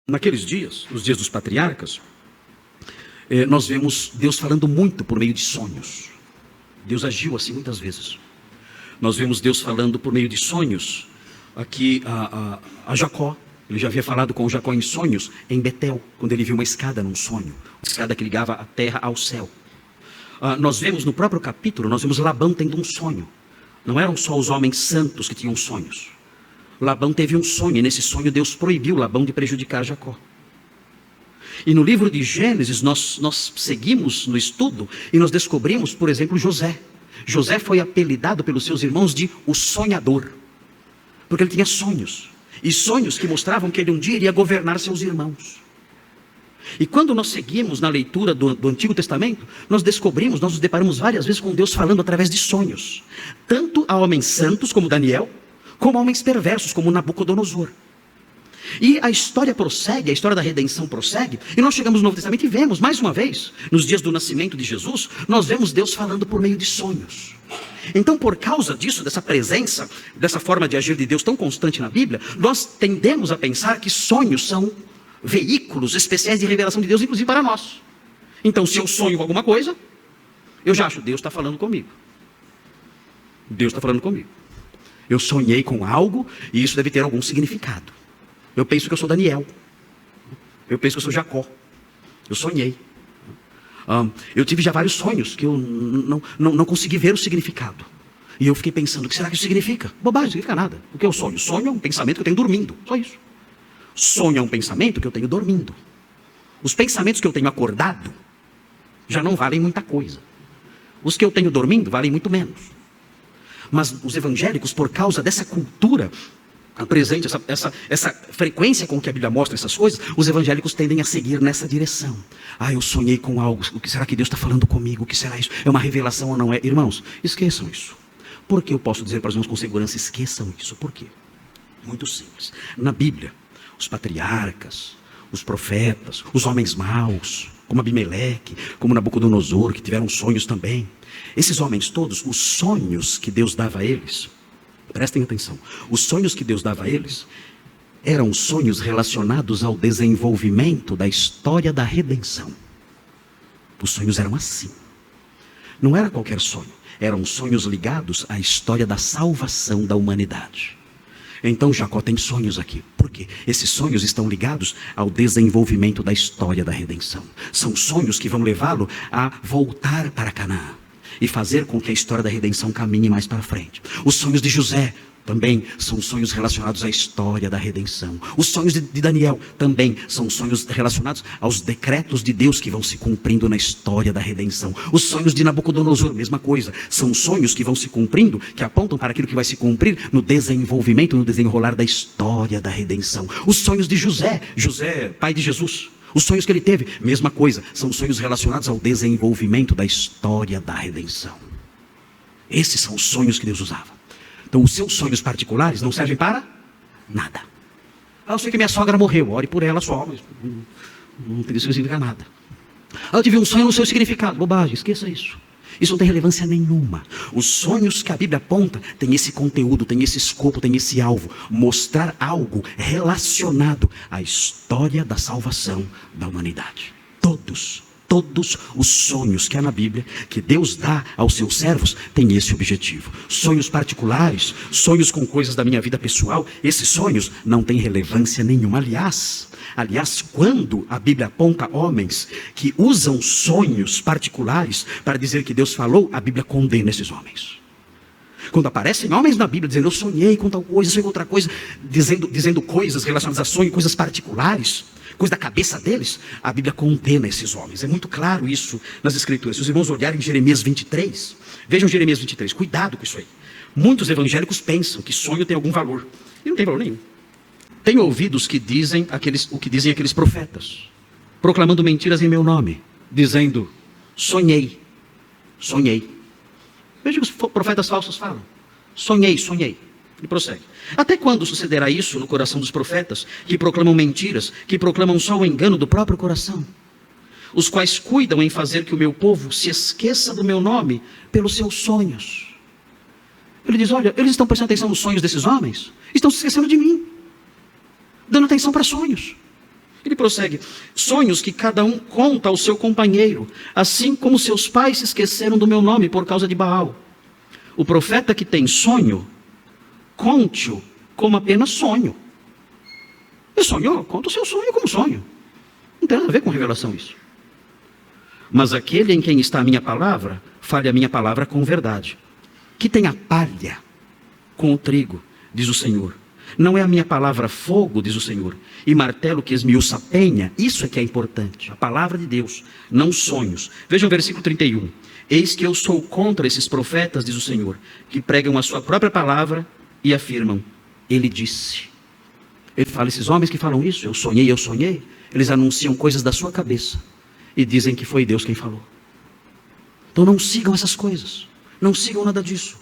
Naqueles dias, os dias dos patriarcas, nós vemos Deus falando muito por meio de sonhos. Deus agiu assim muitas vezes. Nós vemos Deus falando por meio de sonhos aqui a Jacó. Ele já havia falado com Jacó em sonhos em Betel, quando ele viu uma escada num sonho, uma escada que ligava a terra ao céu. Nós vemos no próprio capítulo, nós vemos Labão tendo um sonho. Não eram só os homens santos que tinham sonhos. Labão teve um sonho, e nesse sonho Deus proibiu Labão de prejudicar Jacó. E no livro de Gênesis nós seguimos no estudo e nós descobrimos, por exemplo, José. José foi apelidado pelos seus irmãos de o sonhador, porque ele tinha sonhos, e sonhos que mostravam que ele um dia iria governar seus irmãos. E quando nós seguimos na leitura do Antigo Testamento, nós descobrimos, nós nos deparamos várias vezes com Deus falando através de sonhos, tanto a homens santos como Daniel, como a homens perversos como Nabucodonosor. E a história prossegue, a história da redenção prossegue, e nós chegamos no Novo Testamento e vemos, mais uma vez, nos dias do nascimento de Jesus, nós vemos Deus falando por meio de sonhos. Então, por causa disso, dessa presença, dessa forma de agir de Deus tão constante na Bíblia, nós tendemos a pensar que sonhos são veículos especiais de revelação de Deus, inclusive para nós. Então, se eu sonho alguma coisa, eu já acho, Deus está falando comigo. Deus está falando comigo. Eu sonhei com algo e isso deve ter algum significado. Eu penso que eu sou Daniel. Eu penso que eu sou Jacó. Eu sonhei. Eu tive já vários sonhos que eu não consegui ver o significado. E eu fiquei pensando, o que será que isso significa? Bobagem, não significa nada. O que eu sonho? Sonho é um pensamento que eu tenho dormindo. Só isso. Sonho é um pensamento que eu tenho dormindo. Os pensamentos que eu tenho acordado já não valem muita coisa. Os que eu tenho dormindo valem muito menos. Mas os evangélicos, por causa dessa cultura presente, essa frequência com que a Bíblia mostra essas coisas, os evangélicos tendem a seguir nessa direção. Eu sonhei com algo, o que será que Deus está falando comigo? O que será isso? É uma revelação ou não é? Irmãos, esqueçam isso. Por que eu posso dizer para os irmãos com segurança, esqueçam isso? Por quê? Muito simples. Na Bíblia, os patriarcas, os profetas, os homens maus, como Abimeleque, como Nabucodonosor, que tiveram sonhos também. Esses homens todos, os sonhos que Deus dava a eles, prestem atenção, os sonhos que Deus dava a eles, eram sonhos relacionados ao desenvolvimento da história da redenção. Os sonhos eram assim. Não era qualquer sonho, eram sonhos ligados à história da salvação da humanidade. Então Jacó tem sonhos aqui. Por quê? Esses sonhos estão ligados ao desenvolvimento da história da redenção. São sonhos que vão levá-lo a voltar para Canaã e fazer com que a história da redenção caminhe mais para frente. Os sonhos de José também são sonhos relacionados à história da redenção. Os sonhos de Daniel também são sonhos relacionados aos decretos de Deus que vão se cumprindo na história da redenção. Os sonhos de Nabucodonosor, mesma coisa. São sonhos que vão se cumprindo, que apontam para aquilo que vai se cumprir no desenvolvimento, no desenrolar da história da redenção. Os sonhos de José, pai de Jesus. Os sonhos que ele teve, mesma coisa. São sonhos relacionados ao desenvolvimento da história da redenção. Esses são os sonhos que Deus usava. Então os seus sonhos particulares não servem para nada. Eu sei que minha sogra morreu, ore por ela só, mas não significa nada. Eu tive um sonho, não sei o significado. Bobagem, esqueça isso. Isso não tem relevância nenhuma. Os sonhos que a Bíblia aponta têm esse conteúdo, têm esse escopo, têm esse alvo. Mostrar algo relacionado à história da salvação da humanidade. Todos os sonhos que há na Bíblia, que Deus dá aos seus servos, têm esse objetivo. Sonhos particulares, sonhos com coisas da minha vida pessoal, esses sonhos não têm relevância nenhuma. Aliás, quando a Bíblia aponta homens que usam sonhos particulares para dizer que Deus falou, a Bíblia condena esses homens. Quando aparecem homens na Bíblia dizendo, eu sonhei com tal coisa, sonhei com outra coisa, dizendo coisas relacionadas a sonho, coisas particulares, coisa da cabeça deles, a Bíblia condena esses homens. É muito claro isso nas Escrituras. Se os irmãos olharem Jeremias 23, vejam Jeremias 23, cuidado com isso aí. Muitos evangélicos pensam que sonho tem algum valor, e não tem valor nenhum. Tenho ouvido o que dizem aqueles profetas, proclamando mentiras em meu nome, dizendo, sonhei. Veja o que os profetas falsos falam. Sonhei. E prossegue. Até quando sucederá isso no coração dos profetas, que proclamam mentiras, que proclamam só o engano do próprio coração? Os quais cuidam em fazer que o meu povo se esqueça do meu nome pelos seus sonhos. Ele diz, olha, eles estão prestando atenção nos sonhos desses homens, estão se esquecendo de mim, dando atenção para sonhos. prossegue. Sonhos que cada um conta ao seu companheiro, assim como seus pais se esqueceram do meu nome por causa de Baal. O profeta que tem sonho, conte-o como apenas sonho. Você sonhou? Conta o seu sonho como sonho. Não tem nada a ver com revelação isso. Mas aquele em quem está a minha palavra, fale a minha palavra com verdade. Que tenha palha com o trigo, diz o Senhor. Não é a minha palavra fogo, diz o Senhor, e martelo que esmiuça a penha. Isso é que é importante, a palavra de Deus, não sonhos. Vejam o versículo 31. Eis que eu sou contra esses profetas, diz o Senhor, que pregam a sua própria palavra e afirmam, ele disse. Ele fala, esses homens que falam isso, eu sonhei, eles anunciam coisas da sua cabeça e dizem que foi Deus quem falou. Então não sigam essas coisas, não sigam nada disso.